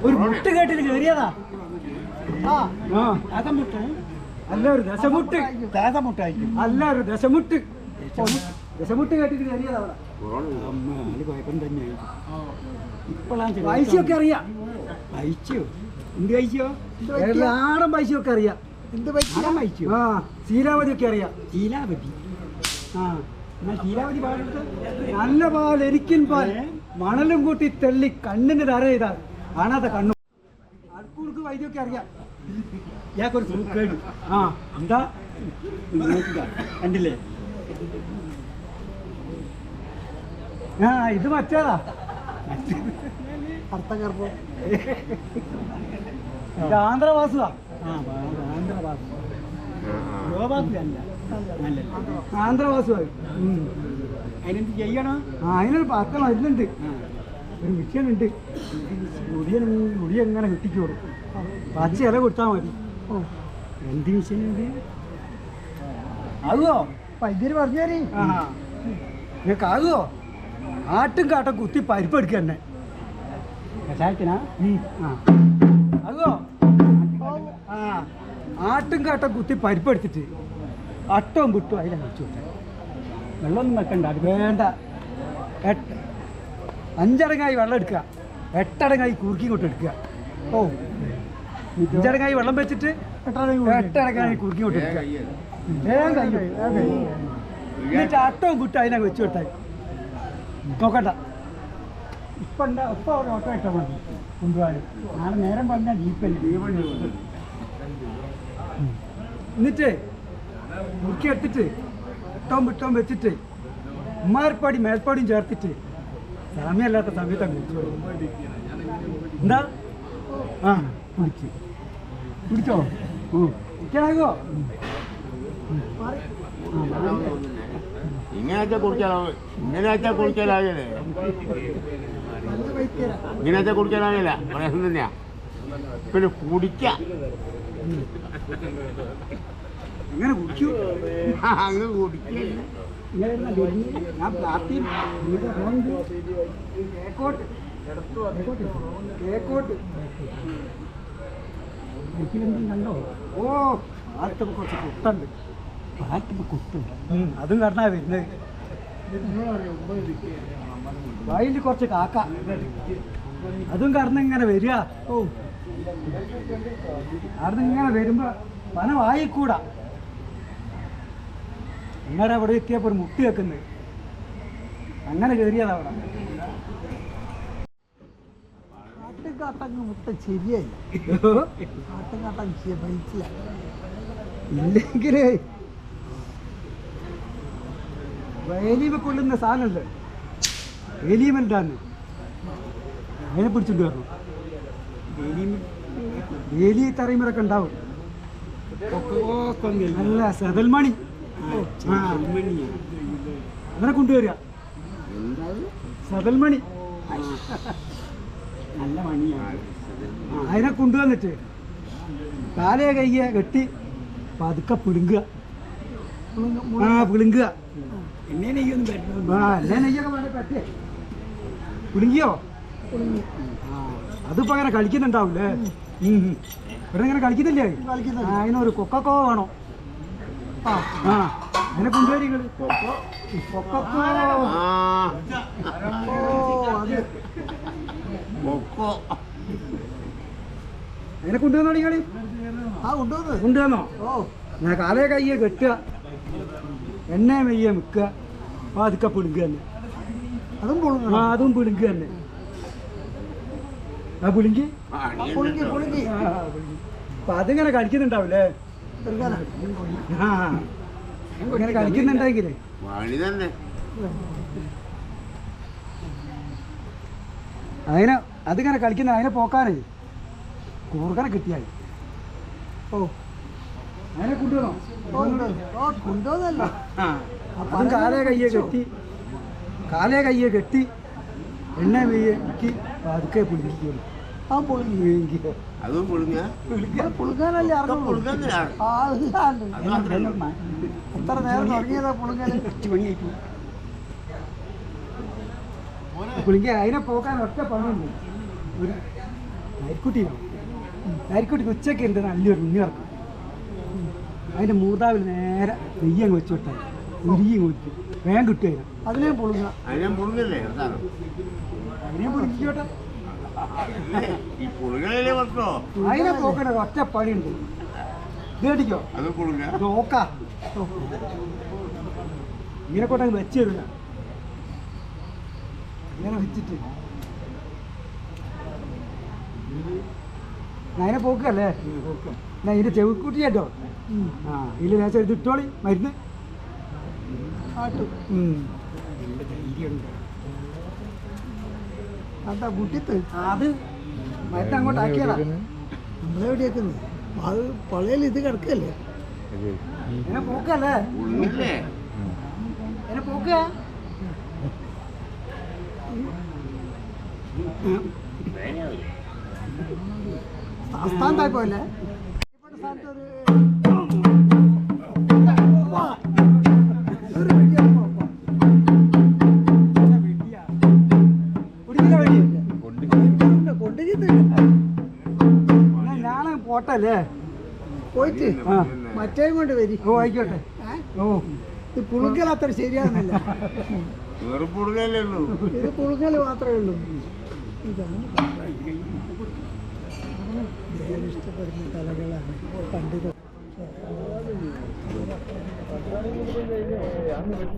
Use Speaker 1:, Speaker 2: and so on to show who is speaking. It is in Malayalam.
Speaker 1: ഒരു മുട്ട് കേട്ടിട്ട് കയറിയതാ. അല്ല ഒരു ദശമുട്ട് തേതമുട്ടായിരിക്കും. അല്ല ഒരു ദശമുട്ട് ദശമുട്ട് കേട്ടിട്ട് കയറിയതാ. കുഴപ്പം തന്നെയായിരിക്കും. ഇപ്പോഴാണ് പൈസയൊക്കെ അറിയാം. പൈസയോ എന്ത് പൈസയോ? നാടൻ പൈസയൊക്കെ അറിയാം. എന്ത് പൈസ? ആ ശീലാവതി ഒക്കെ അറിയാം. ശീലാവതി ശീലാവതി പാടെടുത്ത് നല്ല പാൽ, എരിക്കൻ പാൽ, മണലും കൂട്ടി തെള്ളി കണ്ണിന് തര ചെയ്താൽ കാണാത്ത കണ്ണു. അടുപ്പുൾക്ക് വൈദ്യമൊക്കെ അറിയാം. ഇയാൾക്കൊരു സൂക്കേട്. എന്താ കണ്ടില്ലേ? ഇത് മറ്റേതാ അർത്ഥഗർഭം. ഇത് ആന്ധ്രവാസുവാ. ആന്ധ്രവാസുവായി. അതിനെന്ത് ചെയ്യണം? അതിനൊരു പത്ത മരുന്നുണ്ട്, ഒരു മിഷ്യനുണ്ട്. മുടി എങ്ങനെ കിട്ടിക്കോളും. പച്ച ഇല കൊടുത്താൽ മതി. എന്ത് മിഷ്യനുണ്ട്? ആകുമോ? വൈദ്യര് പറഞ്ഞേരി. നിങ്ങൾക്ക് ആകുമോ? ആട്ടും കാട്ടും കുത്തി പരിപ്പെടുക്കുക തന്നെ കഷായത്തിനാ? ആകുമോ? ആട്ടും കാട്ടും കുത്തി പരിപ്പെടുത്തിട്ട് അട്ടവും വിട്ടും അതിലെ വെച്ചു കൊടുത്താൽ വെള്ളമൊന്നും വെക്കണ്ട. അത് വേണ്ട. 5 അടങ്ങായി വെള്ളം എടുക്കുക, 8 അടങ്ങായി കുറുക്കി കൊണ്ട് എടുക്കുക. 5 അടങ്ങായി വെള്ളം വെച്ചിട്ട് 8 അടങ്ങായി കുറുക്കി കൊണ്ട് എടുക്കുക. വേഗം കഴിയും. എന്നിട്ട് അട്ടവും വിട്ടും അതിനെ വെച്ചു കൊടുത്താൽ നോക്കണ്ട. ഇപ്പം ഓട്ടോ ഇട്ടാൽ മതി കൊണ്ടുപോകാൻ. നാളെ നേരം പറഞ്ഞാൽ ജീപ്പല്ലേ. എന്നിട്ട് മുറുക്കി എടുത്തിട്ട് വിട്ടവും വെച്ചിട്ട് ഉമ്മാർപ്പാടി മേൽപ്പാടിയും ചേർത്തിട്ട് സമയമല്ലാത്ത സമയത്താണ് കുടിച്ചോ. എന്താ? കുടിച്ചോ? കുടിക്കാനാകോ?
Speaker 2: ഇങ്ങനത്തെ കുടിക്കാനാവില്ലേ? ഇങ്ങനത്തെ കുടിക്കാനാവില്ല. പ്രശ്നം തന്നെയാ. പിന്നെ കുടിക്കാം.
Speaker 1: അങ്ങനെ കുടിക്കൂ.
Speaker 2: അങ്ങ് കുടിക്കില്ല.
Speaker 1: ഞാൻ പ്ലാസ്റ്റിക് കേക്കോട്ട് കണ്ടോ? പാലത്തുമ്പോ കുറച്ച് കുട്ടുണ്ട്. കുട്ടുണ്ട് അതും കാരണ വരുന്നത്. വയലിൽ കുറച്ച് കാക്ക, അതും കാരണം ഇങ്ങനെ വരിക. അവിടെ ഇങ്ങനെ വരുമ്പോ പന വായിക്കൂടാ. ഇങ്ങനെ അവിടെ എത്തിയപ്പോൾ ഒരു മുട്ടി വെക്കുന്നത് അങ്ങനെ കയറിയതാ അവിടെ. ആട്ടുകാട്ടങ്ങ് മുട്ട ശരിയായി. ആട്ടുകാട്ടങ്ങ് പൈസ ഇല്ലെങ്കിലേ വേലീമ കൊള്ളുന്ന സാധനമല്ലേ വേലീമൻ്റാന്ന്. അതിനെ പിടിച്ചിട്ട് വരണം. വേലി തറയുമ്പോഴൊക്കെ ഉണ്ടാവും. നല്ല സെതൽമണി അങ്ങനെ കൊണ്ടുവരിക. സെതൽമണി നല്ല മണിയാണ്. അതിനെ കൊണ്ടുവന്നിട്ട് കാലയെ കയ്യെ കെട്ടി പതുക്കെ പിടുങ്ങുക. പിടുങ്ങുക. എന്നെ നെയ്യൊക്കെ വേണ്ട പറ്റേ പിടുങ്ങിയോ? അതിപ്പോ അങ്ങനെ കളിക്കുന്നുണ്ടാവൂലേ? ഇവിടെ ഇങ്ങനെ കളിക്കുന്നില്ലേ? അതിനൊരു കൊക്കക്കോ വേണോ? അതിനെ കൊണ്ടുവരി. അതിനെ കൊണ്ടുവന്നോ കളി? കൊണ്ടുവന്നോ? ഞാൻ കാലേ കയ്യെ കെട്ടുക, എണ്ണ മെയ്യെ മിക്കുക, അതൊക്കെ പിടുങ്ങുക തന്നെ. അതും പിടുങ്ങുക തന്നെ. പുളുങ്കി അപ്പൊ അതിങ്ങനെ കളിക്കുന്നുണ്ടാവൂലേ? ഇങ്ങനെ കളിക്കുന്നുണ്ടെങ്കിലേ അതിനെ അതിങ്ങനെ കളിക്കുന്ന അതിനെ പോക്കാനേ കൂർക്കനെ കിട്ടിയായി. അതിനെ കൊണ്ടുവന്നോ? കൊണ്ടുവന്നല്ല. അതും കാലേ കയ്യെ കെട്ടി എണ്ണ മെയ്യക്ക് പതുക്കെ പുളിപ്പിക്കും. പുളുങ്ങാനല്ലേ എത്ര നേരം തുടങ്ങിയതാ പുളുങ്ങാൻ? 8 മണിയായിപ്പോ. പുളിങ്ക അതിനെ പോക്കാൻ ഒറ്റ പണിയുണ്ട്. ഒരു നരിക്കുട്ടിയോ നരിക്കുട്ടിക്ക് ഉച്ചയ്ക്ക് ഉണ്ട് നല്ലൊരു ഉണ്ണി ഇറക്കും. അതിൻ്റെ മൂതാവിൽ നേരെ നെയ്യ് അങ്ങ് വെച്ച് വിട്ടാൽ ഉരുകി കൊടുക്കും. വേഗം കിട്ടുക അതിനെ പുളുങ്ങ.
Speaker 2: അതിനെ പുളുങ്ങല്ലേ
Speaker 1: അതിനെ പുളിക്കോട്ടെ.
Speaker 2: ഈ പുളുങ്ങലല്ലേ പറ്റോ?
Speaker 1: അതിനെ പോക്കണ ഒറ്റ പണിയുണ്ട്. ഇതേടിക്കോ
Speaker 2: അത് പുളുങ്ങ
Speaker 1: നോക്കാ ഇങ്ങനെ കൊണ്ടങ്ങ് വെച്ച് തരില്ല. ഇങ്ങനെ വെച്ചിട്ട് അതിനെ പോക്കല്ലേ എന്നാ ഇതിൻ്റെ ചെവിക്കുട്ടി കേട്ടോ. ആ ഇതിൽ ലേശം ഇത് ഇട്ടോളി മരുന്ന് അതാ കുട്ടിത്ത് അത് മരുന്ന് അങ്ങോട്ട് ആക്കിയതാ. നമ്മളെവിടെയാക്കുന്നു അത് പഴയ ഇത് കിടക്കല്ലേ. എന്നെ പോക്കല്ലേ
Speaker 2: പുളുങ്ങല്ലേ
Speaker 1: എന്നെ പോക്ക സ്ഥാനത്തായി പോയല്ലേ. ഞാന് പോട്ടല്ലേ പോയിട്ട് മറ്റേ കൊണ്ട് വരി. ഓ ആയിക്കോട്ടെ. ഓ ഇത് പുളുങ്കൽ അത്ര ശരിയാകുന്നില്ല.
Speaker 2: വെറും പുളുങ്ങല്ലേ ഉള്ളൂ.
Speaker 1: ഇത് പുളുങ്കൽ മാത്രമേ ഉള്ളൂ. ഇതാണ് ഇഷ്ടപ്പെടുന്ന കലകളാണ് പണ്ട്